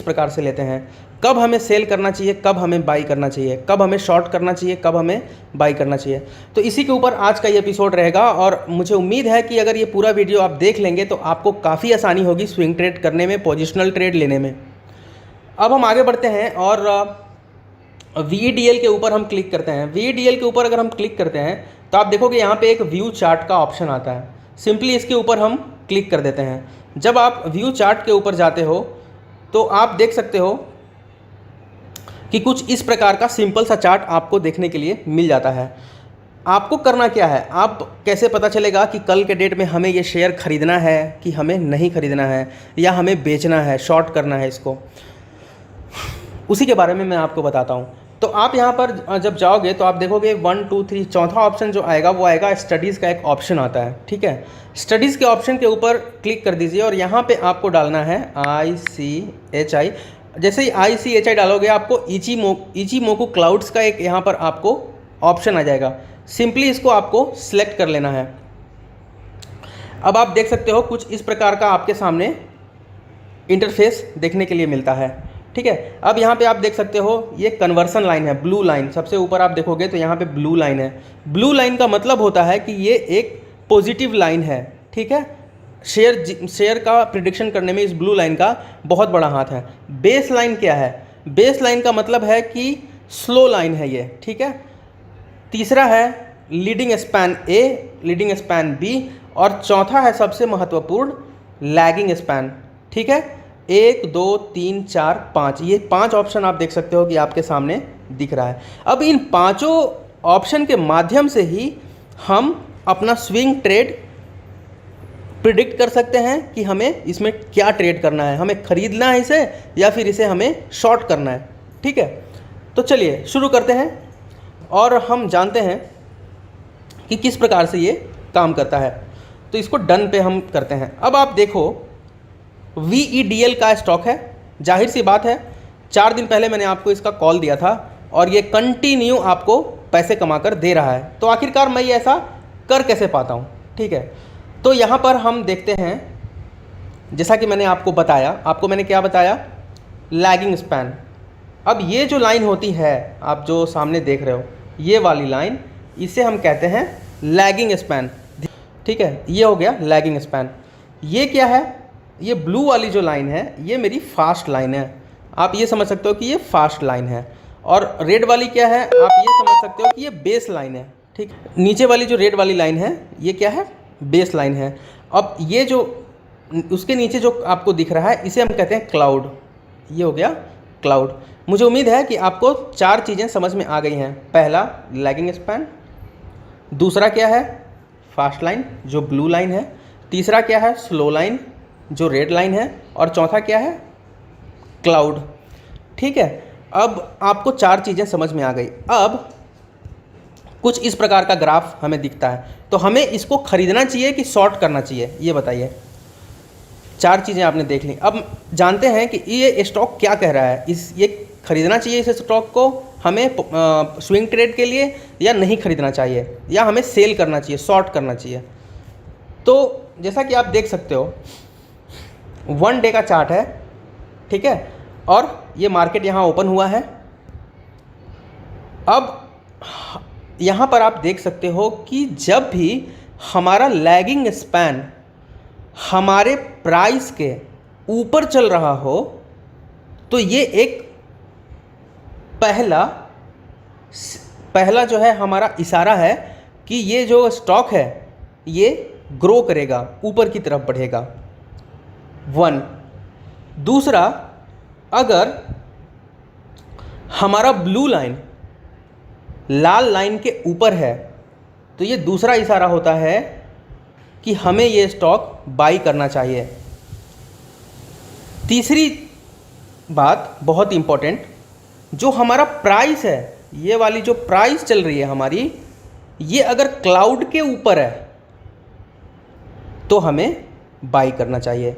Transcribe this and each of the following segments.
प्रकार से लेते हैं, कब हमें सेल करना चाहिए, कब हमें बाई करना चाहिए, कब हमें शॉर्ट करना चाहिए, कब हमें बाई करना चाहिए। तो इसी के ऊपर आज का ये एपिसोड रहेगा और मुझे उम्मीद है कि अगर ये पूरा वीडियो आप देख लेंगे तो आपको काफ़ी आसानी होगी स्विंग ट्रेड करने में, पोजिशनल ट्रेड लेने में। अब हम आगे बढ़ते हैं और VEDL के ऊपर हम क्लिक करते हैं। VEDL के ऊपर अगर हम क्लिक करते हैं तो आप देखोगे यहाँ पे एक व्यू चार्ट का ऑप्शन आता है। सिंपली इसके ऊपर हम क्लिक कर देते हैं। जब आप व्यू चार्ट के ऊपर जाते हो तो आप देख सकते हो कि कुछ इस प्रकार का सिंपल सा चार्ट आपको देखने के लिए मिल जाता है। आपको करना क्या है, आप कैसे पता चलेगा कि कल के डेट में हमें ये शेयर खरीदना है कि हमें नहीं खरीदना है, या हमें बेचना है, शॉर्ट करना है इसको, उसी के बारे में मैं आपको बताता हूँ। तो आप यहाँ पर जब जाओगे तो आप देखोगे 1 2 3 चौथा ऑप्शन जो आएगा वो आएगा स्टडीज़ का एक ऑप्शन आता है। ठीक है, स्टडीज़ के ऑप्शन के ऊपर क्लिक कर दीजिए और यहाँ पे आपको डालना है ICHI। जैसे ही ICHI डालोगे आपको इचीमोकू क्लाउड्स का एक यहाँ पर आपको ऑप्शन आ जाएगा। सिंपली इसको आपको सिलेक्ट कर लेना है। अब आप देख सकते हो कुछ इस प्रकार का आपके सामने इंटरफेस देखने के लिए मिलता है। ठीक है, अब यहाँ पे आप देख सकते हो ये कन्वर्सन लाइन है, ब्लू लाइन। सबसे ऊपर आप देखोगे तो यहाँ पे ब्लू लाइन है। ब्लू लाइन का मतलब होता है कि ये एक पॉजिटिव लाइन है। ठीक है, शेयर का प्रिडिक्शन करने में इस ब्लू लाइन का बहुत बड़ा हाथ है। बेस लाइन क्या है? बेस लाइन का मतलब है कि स्लो लाइन है ये। ठीक है, तीसरा है leading span A, leading span B, और चौथा है सबसे महत्वपूर्ण लैगिंग स्पैन। ठीक है, 1 2 3 4 5, ये 5 ऑप्शन आप देख सकते हो कि आपके सामने दिख रहा है। अब इन पांचों ऑप्शन के माध्यम से ही हम अपना स्विंग ट्रेड प्रिडिक्ट कर सकते हैं कि हमें इसमें क्या ट्रेड करना है, हमें खरीदना है इसे या फिर इसे हमें शॉर्ट करना है। ठीक है, तो चलिए शुरू करते हैं और हम जानते हैं कि किस प्रकार से ये काम करता है। तो इसको डन पे हम करते हैं। अब आप देखो VEDL का स्टॉक है, जाहिर सी बात है 4 दिन पहले मैंने आपको इसका कॉल दिया था और ये कंटिन्यू आपको पैसे कमा कर दे रहा है। तो आखिरकार मैं ये ऐसा कर कैसे पाता हूँ? ठीक है, तो यहाँ पर हम देखते हैं, जैसा कि मैंने आपको बताया, आपको मैंने क्या बताया, लैगिंग स्पैन। अब ये जो लाइन होती है आप जो सामने देख रहे हो, ये वाली लाइन, इसे हम कहते हैं लैगिंग स्पैन। ठीक है, ये हो गया लैगिंग स्पैन। ये क्या है? ये ब्लू वाली जो लाइन है ये मेरी फास्ट लाइन है। आप ये समझ सकते हो कि ये फास्ट लाइन है। और रेड वाली क्या है? आप ये समझ सकते हो कि ये बेस लाइन है। ठीक, नीचे वाली जो रेड वाली लाइन है ये क्या है? बेस लाइन है। अब ये जो उसके नीचे जो आपको दिख रहा है इसे हम कहते हैं क्लाउड। ये हो गया क्लाउड। मुझे उम्मीद है कि आपको 4 चीज़ें समझ में आ गई हैं। पहला लैगिंग स्पैन, दूसरा क्या है? फास्ट लाइन जो ब्लू लाइन है, तीसरा क्या है? स्लो लाइन जो रेड लाइन है, और चौथा क्या है? क्लाउड। ठीक है, अब आपको 4 चीज़ें समझ में आ गई। अब कुछ इस प्रकार का ग्राफ हमें दिखता है, तो हमें इसको खरीदना चाहिए कि शॉर्ट करना चाहिए, ये बताइए। 4 चीज़ें आपने देख ली। अब जानते हैं कि ये स्टॉक क्या कह रहा है। ये खरीदना चाहिए इस स्टॉक को हमें स्विंग ट्रेड के लिए, या नहीं खरीदना चाहिए, या हमें सेल करना चाहिए, शॉर्ट करना चाहिए। तो जैसा कि आप देख सकते हो 1 डे का चार्ट है। ठीक है, और ये मार्केट यहाँ ओपन हुआ है। अब यहाँ पर आप देख सकते हो कि जब भी हमारा लैगिंग स्पैन हमारे प्राइस के ऊपर चल रहा हो तो ये एक पहला जो है हमारा इशारा है कि ये जो स्टॉक है ये ग्रो करेगा, ऊपर की तरफ बढ़ेगा। 1, दूसरा, अगर हमारा ब्लू लाइन लाल लाइन के ऊपर है तो ये दूसरा इशारा होता है कि हमें ये स्टॉक बाई करना चाहिए। तीसरी बात बहुत इंपॉर्टेंट, जो हमारा प्राइस है, ये वाली जो प्राइस चल रही है हमारी, ये अगर क्लाउड के ऊपर है तो हमें बाई करना चाहिए।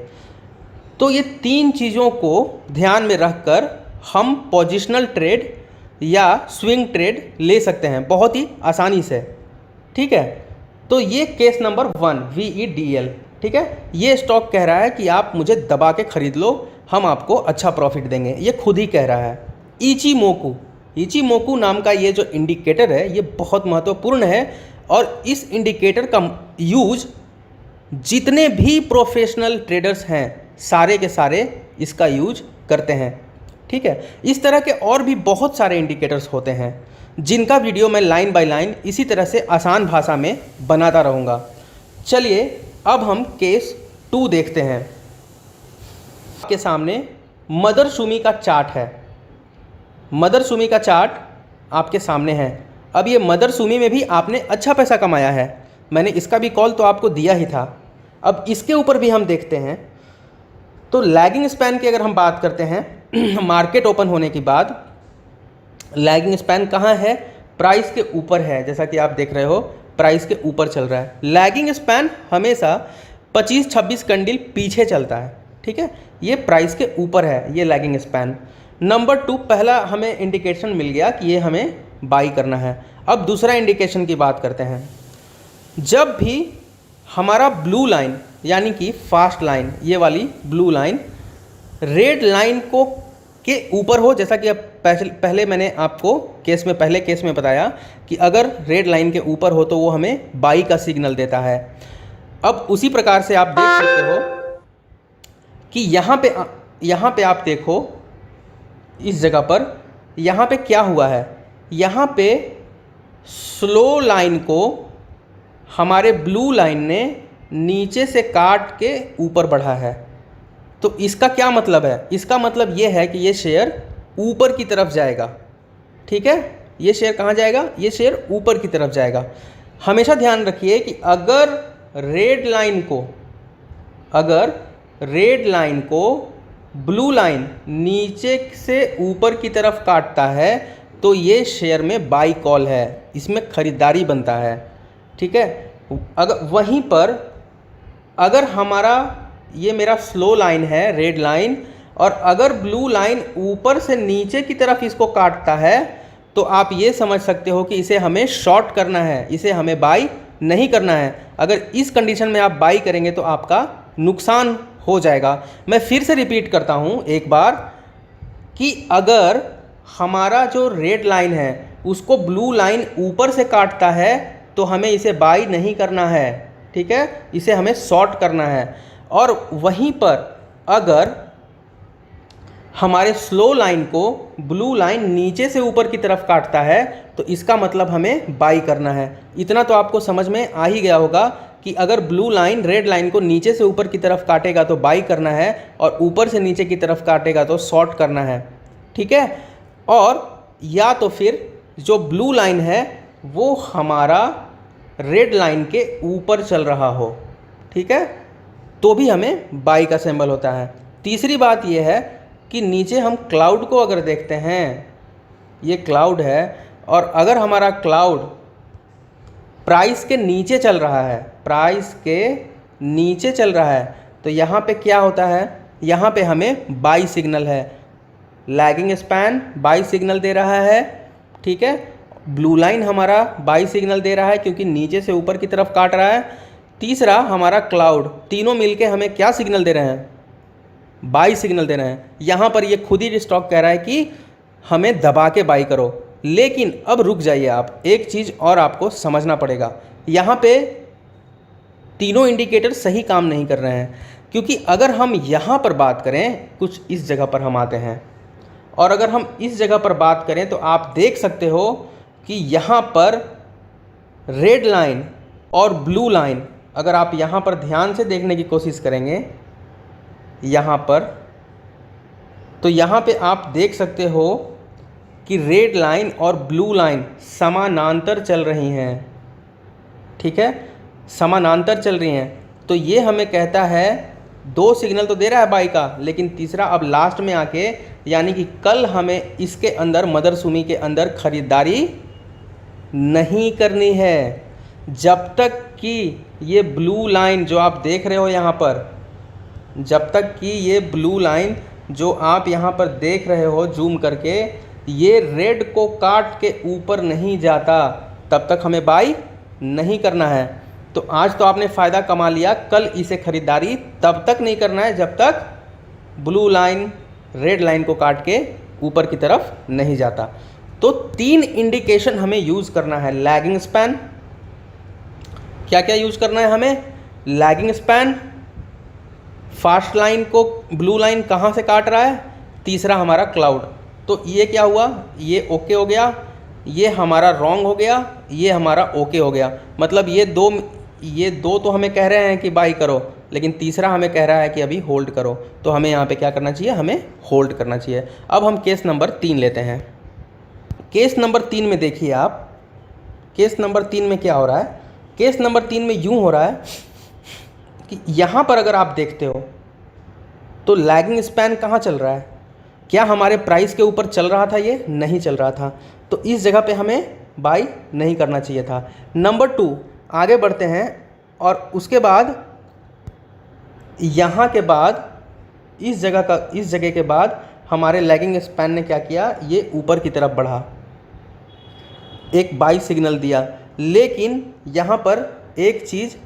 तो ये 3 चीज़ों को ध्यान में रखकर हम पोजिशनल ट्रेड या स्विंग ट्रेड ले सकते हैं बहुत ही आसानी से। ठीक है, तो ये केस नंबर 1 VEDL। ठीक है, ये स्टॉक कह रहा है कि आप मुझे दबा के ख़रीद लो, हम आपको अच्छा प्रॉफिट देंगे, ये खुद ही कह रहा है। इचीमोकू नाम का ये जो इंडिकेटर है ये बहुत महत्वपूर्ण है और इस इंडिकेटर का यूज जितने भी प्रोफेशनल ट्रेडर्स हैं सारे के सारे इसका यूज करते हैं। ठीक है, इस तरह के और भी बहुत सारे इंडिकेटर्स होते हैं जिनका वीडियो मैं लाइन बाय लाइन इसी तरह से आसान भाषा में बनाता रहूँगा। चलिए अब हम केस 2 देखते हैं। आपके सामने मदर सुमी का चार्ट है। मदर सुमी का चार्ट आपके सामने है। अब ये मदर सुमी में भी आपने अच्छा पैसा कमाया है, मैंने इसका भी कॉल तो आपको दिया ही था। अब इसके ऊपर भी हम देखते हैं तो लैगिंग स्पैन की अगर हम बात करते हैं मार्केट ओपन होने के बाद लैगिंग स्पैन कहाँ है? प्राइस के ऊपर है। जैसा कि आप देख रहे हो प्राइस के ऊपर चल रहा है। लैगिंग स्पैन हमेशा 25-26 कैंडल पीछे चलता है। ठीक है, ये प्राइस के ऊपर है, ये लैगिंग स्पैन। नंबर 2, पहला हमें इंडिकेशन मिल गया कि ये हमें बाई करना है। अब दूसरा इंडिकेशन की बात करते हैं। जब भी हमारा ब्लू लाइन यानी कि फास्ट लाइन, ये वाली ब्लू लाइन रेड लाइन को के ऊपर हो, जैसा कि अब पहले मैंने आपको पहले केस में बताया कि अगर रेड लाइन के ऊपर हो तो वो हमें बाई का सिग्नल देता है। अब उसी प्रकार से आप देख सकते हो कि यहाँ पे आप देखो इस जगह पर यहाँ पे क्या हुआ है। यहाँ पे स्लो लाइन को हमारे ब्लू लाइन ने नीचे से काट के ऊपर बढ़ा है। तो इसका क्या मतलब है? इसका मतलब ये है कि ये शेयर ऊपर की तरफ जाएगा। ठीक है, ये शेयर कहाँ जाएगा? ये शेयर ऊपर की तरफ जाएगा। हमेशा ध्यान रखिए कि अगर रेड लाइन को ब्लू लाइन नीचे से ऊपर की तरफ काटता है तो ये शेयर में बाई कॉल है, इसमें खरीदारी बनता है। ठीक है, अगर वहीं पर अगर हमारा ये मेरा स्लो लाइन है रेड लाइन, और अगर ब्लू लाइन ऊपर से नीचे की तरफ इसको काटता है तो आप ये समझ सकते हो कि इसे हमें शॉर्ट करना है, इसे हमें बाई नहीं करना है। अगर इस कंडीशन में आप बाई करेंगे तो आपका नुकसान हो जाएगा। मैं फिर से रिपीट करता हूँ एक बार कि अगर हमारा जो रेड लाइन है उसको ब्लू लाइन ऊपर से काटता है तो हमें इसे बाई नहीं करना है। ठीक है, इसे हमें शॉर्ट करना है। और वहीं पर अगर हमारे स्लो लाइन को ब्लू लाइन नीचे से ऊपर की तरफ काटता है तो इसका मतलब हमें बाई करना है। इतना तो आपको समझ में आ ही गया होगा कि अगर ब्लू लाइन रेड लाइन को नीचे से ऊपर की तरफ काटेगा तो बाई करना है और ऊपर से नीचे की तरफ काटेगा तो शॉर्ट करना है। ठीक है, और या तो फिर जो ब्लू लाइन है वो हमारा रेड लाइन के ऊपर चल रहा हो, ठीक है, तो भी हमें बाई का सिंबल होता है। तीसरी बात यह है कि नीचे हम क्लाउड को अगर देखते हैं, ये क्लाउड है और अगर हमारा क्लाउड प्राइस के नीचे चल रहा है, प्राइस के नीचे चल रहा है, तो यहाँ पे क्या होता है? यहाँ पे हमें बाई सिग्नल है। लैगिंग स्पैन बाई सिग्नल दे रहा है। ठीक है, ब्लू लाइन हमारा बाई सिग्नल दे रहा है क्योंकि नीचे से ऊपर की तरफ काट रहा है। तीसरा हमारा क्लाउड, तीनों मिलके हमें क्या सिग्नल दे रहे हैं? बाई सिग्नल दे रहे हैं। यहाँ पर ये खुद ही स्टॉक कह रहा है कि हमें दबा के बाई करो। लेकिन अब रुक जाइए आप, एक चीज़ और आपको समझना पड़ेगा। यहाँ पे तीनों इंडिकेटर सही काम नहीं कर रहे हैं, क्योंकि अगर हम यहाँ पर बात करें, कुछ इस जगह पर हम आते हैं और अगर हम इस जगह पर बात करें तो आप देख सकते हो कि यहाँ पर रेड लाइन और ब्लू लाइन, अगर आप यहाँ पर ध्यान से देखने की कोशिश करेंगे यहाँ पर, तो यहाँ पे आप देख सकते हो कि रेड लाइन और ब्लू लाइन समानांतर चल रही हैं। ठीक है, समानांतर चल रही हैं। तो ये हमें कहता है, दो सिग्नल तो दे रहा है बाई का, लेकिन तीसरा अब लास्ट में आके, यानी कि कल हमें इसके अंदर मदर सुमी के अंदर खरीदारी नहीं करनी है जब तक कि ये ब्लू लाइन जो आप देख रहे हो यहाँ पर, जब तक कि ये ब्लू लाइन जो आप यहाँ पर देख रहे हो जूम करके, ये रेड को काट के ऊपर नहीं जाता, तब तक हमें बाई नहीं करना है। तो आज तो आपने फ़ायदा कमा लिया, कल इसे खरीदारी तब तक नहीं करना है जब तक ब्लू लाइन रेड लाइन को काट के ऊपर की तरफ नहीं जाता। तो 3 इंडिकेशन हमें यूज़ करना है। लैगिंग स्पैन, क्या क्या यूज़ करना है हमें? लैगिंग स्पैन, फास्ट लाइन को ब्लू लाइन कहाँ से काट रहा है, तीसरा हमारा क्लाउड। तो ये क्या हुआ, ये ओके हो गया, ये हमारा रॉन्ग हो गया, ये हमारा ओके हो गया। मतलब ये दो तो हमें कह रहे हैं कि बाई करो, लेकिन तीसरा हमें कह रहा है कि अभी होल्ड करो। तो हमें यहाँ पे क्या करना चाहिए, हमें होल्ड करना चाहिए। अब हम केस नंबर 3 लेते हैं। केस नंबर 3 में देखिए आप, केस नंबर 3 में क्या हो रहा है? केस नंबर 3 में यूँ हो रहा है कि यहाँ पर अगर आप देखते हो तो लैगिंग स्पैन कहाँ चल रहा है? क्या हमारे प्राइस के ऊपर चल रहा था? ये नहीं चल रहा था। तो इस जगह पे हमें बाई नहीं करना चाहिए था। नंबर 2, आगे बढ़ते हैं और उसके बाद यहाँ के बाद इस जगह के बाद हमारे लैगिंग स्पैन ने क्या किया, ये ऊपर की तरफ बढ़ा, एक बाई सिग्नल दिया। लेकिन यहाँ पर एक चीज़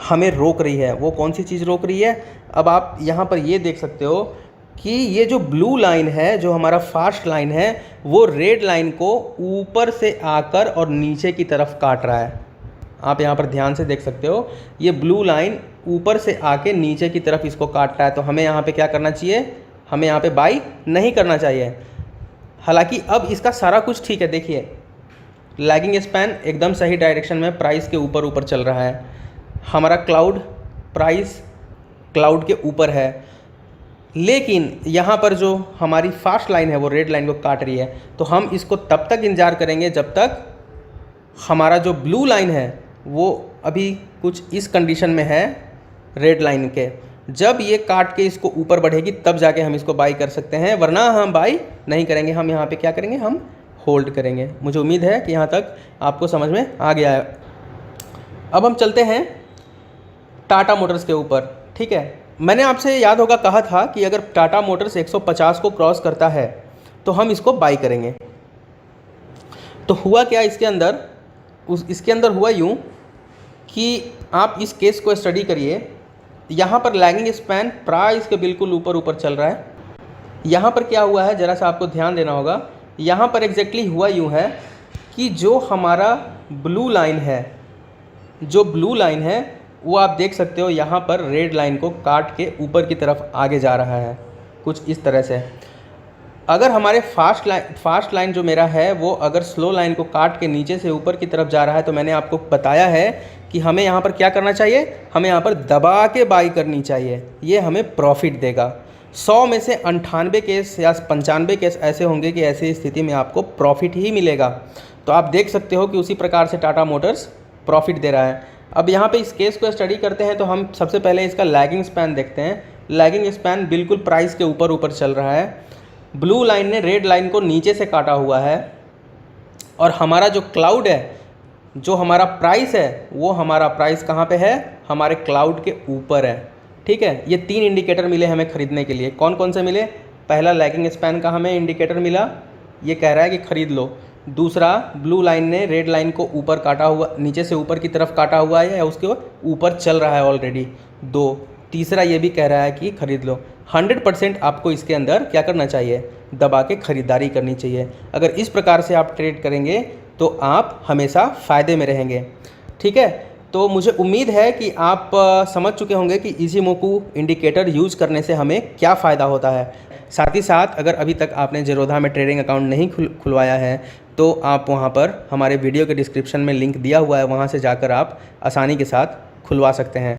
हमें रोक रही है। वो कौन सी चीज़ रोक रही है? अब आप यहाँ पर ये देख सकते हो कि ये जो ब्लू लाइन है, जो हमारा फास्ट लाइन है, वो रेड लाइन को ऊपर से आकर और नीचे की तरफ काट रहा है। आप यहाँ पर ध्यान से देख सकते हो, ये ब्लू लाइन ऊपर से आके नीचे की तरफ इसको काट रहा है। तो हमें यहाँ पे क्या करना चाहिए? हमें यहाँ पे बाई नहीं करना चाहिए। हालांकि अब इसका सारा कुछ ठीक है। देखिए लैगिंग स्पैन एकदम सही डायरेक्शन में प्राइस के ऊपर ऊपर चल रहा है। हमारा क्लाउड, प्राइस क्लाउड के ऊपर है। लेकिन यहाँ पर जो हमारी फास्ट लाइन है वो रेड लाइन को काट रही है। तो हम इसको तब तक इंतजार करेंगे जब तक हमारा जो ब्लू लाइन है वो अभी कुछ इस कंडीशन में है रेड लाइन के। जब ये काट के इसको ऊपर बढ़ेगी तब जाके हम इसको बाई कर सकते हैं, वरना हम बाई नहीं करेंगे। हम यहाँ पे क्या करेंगे? हम होल्ड करेंगे। मुझे उम्मीद है कि यहाँ तक आपको समझ में आ गया है। अब हम चलते हैं टाटा मोटर्स के ऊपर। ठीक है, मैंने आपसे याद होगा कहा था कि अगर टाटा मोटर्स 150 को क्रॉस करता है तो हम इसको बाई करेंगे। तो हुआ क्या इसके अंदर? इसके अंदर हुआ यूँ कि आप इस केस को स्टडी करिए। यहाँ पर लैगिंग स्पैन प्राइस के बिल्कुल ऊपर ऊपर चल रहा है। यहाँ पर क्या हुआ है, ज़रा सा आपको ध्यान देना होगा। यहाँ पर एग्जैक्टली हुआ यूँ है कि जो हमारा ब्लू लाइन है, जो ब्लू लाइन है वो आप देख सकते हो यहाँ पर रेड लाइन को काट के ऊपर की तरफ आगे जा रहा है, कुछ इस तरह से। अगर हमारे फास्ट लाइन जो मेरा है वो अगर स्लो लाइन को काट के नीचे से ऊपर की तरफ जा रहा है, तो मैंने आपको बताया है कि हमें यहाँ पर क्या करना चाहिए? हमें यहाँ पर दबा के बाई करनी चाहिए। ये हमें प्रॉफिट देगा। 100 में से 98 केस या 95 केस ऐसे होंगे कि ऐसी स्थिति में आपको प्रॉफिट ही मिलेगा। तो आप देख सकते हो कि उसी प्रकार से टाटा मोटर्स प्रॉफिट दे रहा है। अब यहाँ पे इस केस को स्टडी करते हैं तो हम सबसे पहले इसका लैगिंग स्पैन देखते हैं। लैगिंग स्पैन बिल्कुल प्राइस के ऊपर ऊपर चल रहा है। ब्लू लाइन ने रेड लाइन को नीचे से काटा हुआ है और हमारा जो क्लाउड है, जो हमारा प्राइस है, वो हमारा प्राइस कहाँ पे है? हमारे क्लाउड के ऊपर है। ठीक है, ये 3 इंडिकेटर मिले हमें ख़रीदने के लिए। कौन कौन से मिले? पहला लैगिंग स्पैन का हमें इंडिकेटर मिला, ये कह रहा है कि ख़रीद लो। दूसरा, ब्लू लाइन ने रेड लाइन को ऊपर काटा हुआ, नीचे से ऊपर की तरफ काटा हुआ है या उसके ऊपर चल रहा है ऑलरेडी। 2, तीसरा ये भी कह रहा है कि ख़रीद लो। 100% आपको इसके अंदर क्या करना चाहिए? दबा के ख़रीदारी करनी चाहिए। अगर इस प्रकार से आप ट्रेड करेंगे तो आप हमेशा फ़ायदे में रहेंगे। ठीक है, तो मुझे उम्मीद है कि आप समझ चुके होंगे कि इजीमोकू इंडिकेटर यूज़ करने से हमें क्या फ़ायदा होता है। साथ ही साथ अगर अभी तक आपने जेरोधा में ट्रेडिंग अकाउंट नहीं खुलवाया है तो आप वहाँ पर हमारे वीडियो के डिस्क्रिप्शन में लिंक दिया हुआ है, वहाँ से जाकर आप आसानी के साथ खुलवा सकते हैं।